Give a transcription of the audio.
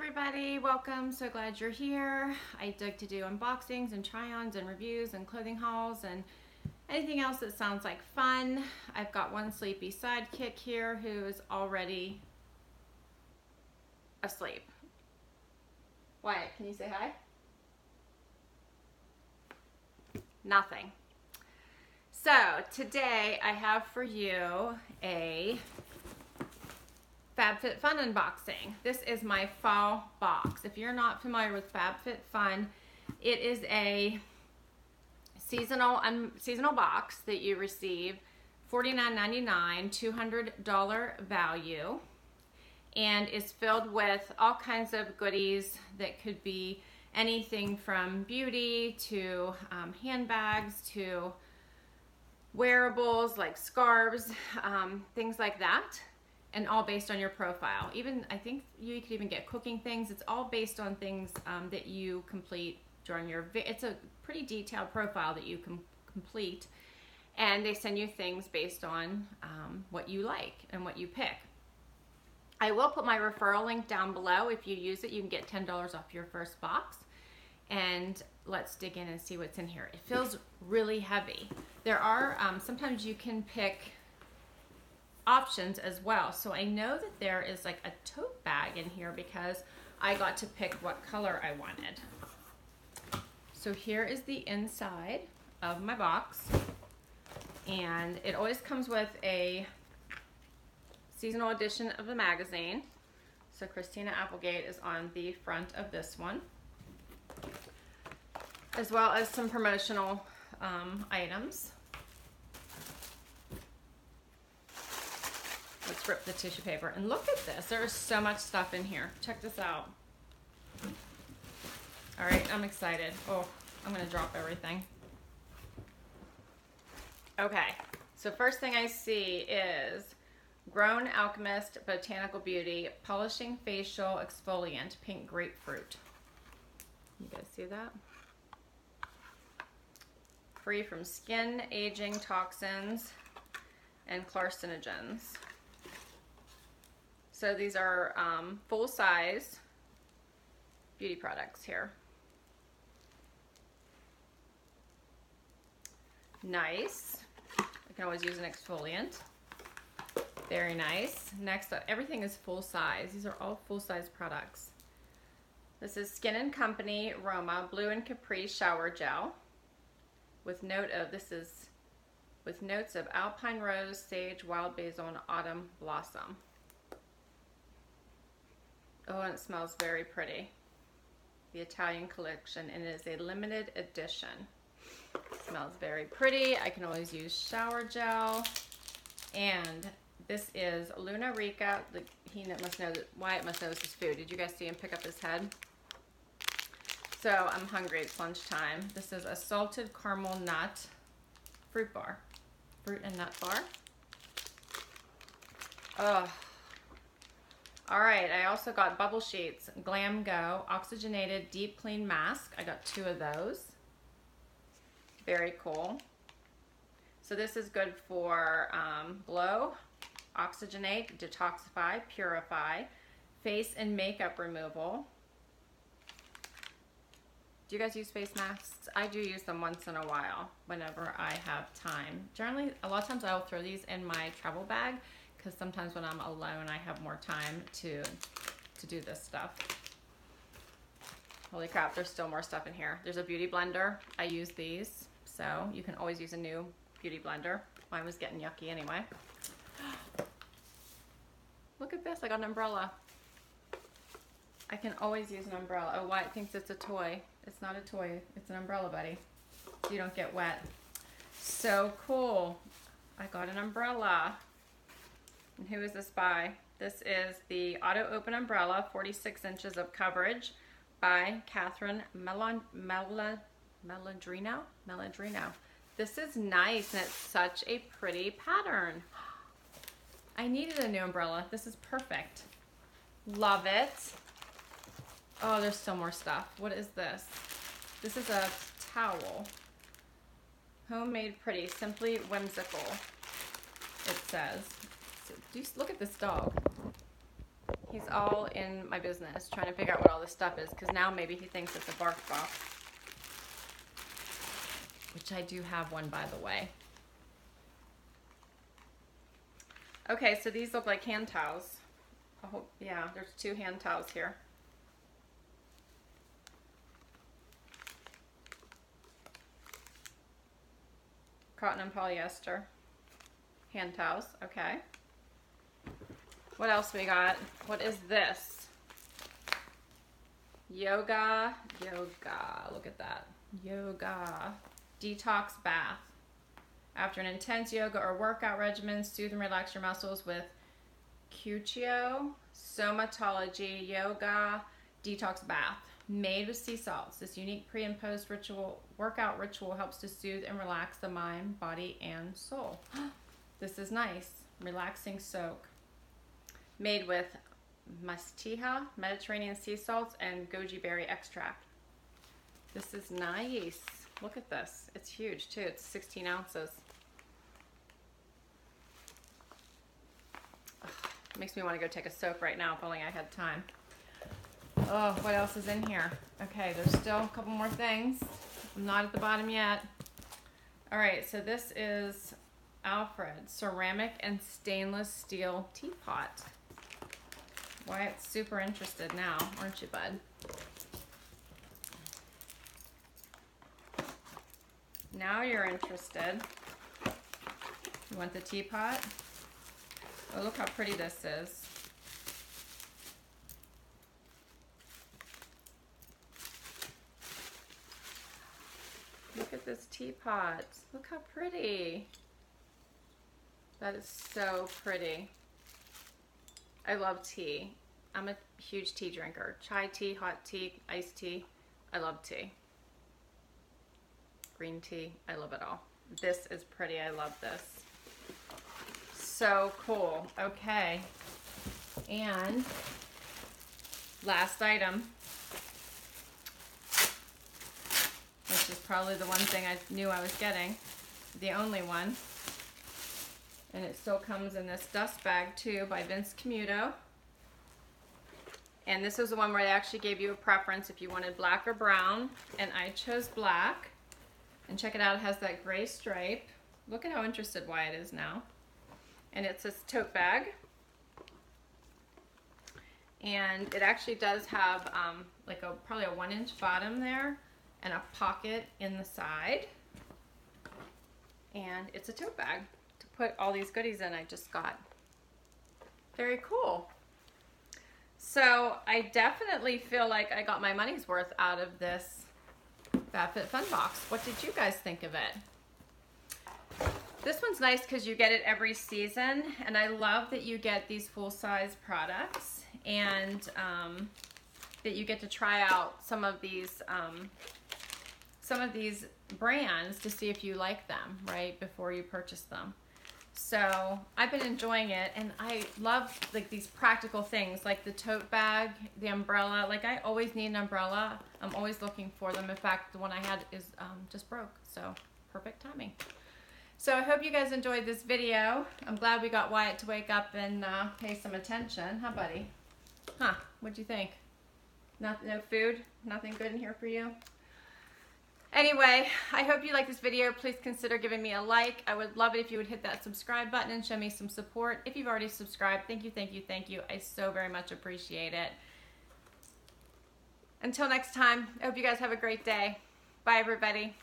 everybody, welcome. So glad you're here. I like to do unboxings and try-ons and reviews and clothing hauls and anything else that sounds like fun. I've got one sleepy sidekick here who is already asleep. Wyatt, can you say hi? Nothing. So today I have for you a FabFitFun unboxing. This is my fall box. If you're not familiar with FabFitFun, it is a seasonal box that you receive, $49.99, $200 value, and is filled with all kinds of goodies that could be anything from beauty to handbags to wearables like scarves, things like that. And all based on your profile. Even, I think you could even get cooking things. It's all based on things that you complete during your, it's a pretty detailed profile that you can complete. And they send you things based on what you like and what you pick. I will put my referral link down below. If you use it, you can get $10 off your first box. And let's dig in and see what's in here. It feels really heavy. There are, sometimes you can pick options as well. So I know that there is like a tote bag in here because I got to pick what color I wanted. So here is the inside of my box, and it always comes with a seasonal edition of the magazine. So Christina Applegate is on the front of this one, as well as some promotional items. Let's rip the tissue paper and look at this. There is so much stuff in here. Check this out. All right, I'm excited. Oh, I'm gonna drop everything. Okay, so first thing I see is Grown Alchemist Botanical Beauty Polishing Facial Exfoliant Pink Grapefruit. You guys see that? Free from skin aging toxins and carcinogens. So these are full-size beauty products here. Nice. I can always use an exfoliant. Very nice. Next up, everything is full-size. These are all full-size products. This is Skin & Company Roma Blue and Capri Shower Gel with notes of alpine rose, sage, wild basil, and autumn blossom. Oh, and it smells very pretty. The Italian collection, and it is a limited edition. It smells very pretty. I can always use shower gel. And this is Luna Rica. Wyatt must know this is food. Did you guys see him pick up his head? So I'm hungry. It's lunchtime. This is a salted caramel nut fruit bar. Fruit and nut bar. Oh. All right, I also got Bubble Sheets Glam Go Oxygenated Deep Clean Mask. I got 2 of those. Very cool. So this is good for glow, oxygenate, detoxify, purify, face and makeup removal. Do you guys use face masks? I do use them once in a while whenever I have time. Generally, a lot of times I will throw these in my travel bag, because sometimes when I'm alone, I have more time to do this stuff. Holy crap, there's still more stuff in here. There's a beauty blender. I use these, so you can always use a new beauty blender. Mine was getting yucky anyway. Look at this, I got an umbrella. I can always use an umbrella. Oh, Wyatt thinks it's a toy. It's not a toy, it's an umbrella, buddy. So you don't get wet. So cool. I got an umbrella. And who is this by? This is the Auto Open Umbrella, 46 inches of coverage by Catherine Meladrino. This is nice, and it's such a pretty pattern. I needed a new umbrella. This is perfect. Love it. Oh, there's still more stuff. What is this? This is a towel. Homemade pretty, simply whimsical, it says. Look at this dog. He's all in my business, trying to figure out what all this stuff is, because now maybe he thinks it's a bark box. Which I do have one, by the way. Okay, so these look like hand towels. Oh, yeah, there's 2 hand towels here. Cotton and polyester hand towels. Okay. What else we got? What is this? Yoga. Look at that. Yoga. Detox bath. After an intense yoga or workout regimen, soothe and relax your muscles with Cuccio Somatology Yoga Detox Bath. Made with sea salts. This unique pre and post workout ritual helps to soothe and relax the mind, body, and soul. This is nice. Relaxing soak. Made with mastija, Mediterranean sea salts, and goji berry extract. This is nice. Look at this. It's huge too. It's 16 ounces. Ugh, makes me want to go take a soak right now if only I had time. Oh, what else is in here? Okay, there's still a couple more things. I'm not at the bottom yet. All right, so this is Alfred ceramic and stainless steel teapot. Wyatt's super interested now, aren't you, bud? Now you're interested. You want the teapot? Oh, look how pretty this is. Look at this teapot. Look how pretty. That is so pretty. I love tea. I'm a huge tea drinker. Chai tea, hot tea, iced tea. I love tea. Green tea. I love it all. This is pretty. I love this. So cool. Okay. And last item, which is probably the one thing I knew I was getting, the only one. And it still comes in this dust bag too by Vince Camuto. And this is the one where they actually gave you a preference if you wanted black or brown. And I chose black. And check it out, it has that gray stripe. Look at how interested Wyatt is now. And it's this tote bag. And it actually does have like probably a 1-inch bottom there and a pocket in the side. And it's a tote bag to put all these goodies in I just got. Very cool. So I definitely feel like I got my money's worth out of this FabFitFun box. What did you guys think of it? This one's nice because you get it every season, and I love that you get these full-size products, and that you get to try out some of these brands to see if you like them, right, before you purchase them. So I've been enjoying it, and I love like these practical things like the tote bag, the umbrella. Like I always need an umbrella. I'm always looking for them. In fact, the one I had is just broke, so perfect timing. So I hope you guys enjoyed this video. I'm glad we got Wyatt to wake up and pay some attention. Huh, buddy? Huh, what'd you think? No food? Nothing good in here for you? Anyway, I hope you like this video. Please consider giving me a like. I would love it if you would hit that subscribe button and show me some support. If you've already subscribed, thank you, thank you, thank you. I so very much appreciate it. Until next time, I hope you guys have a great day. Bye, everybody.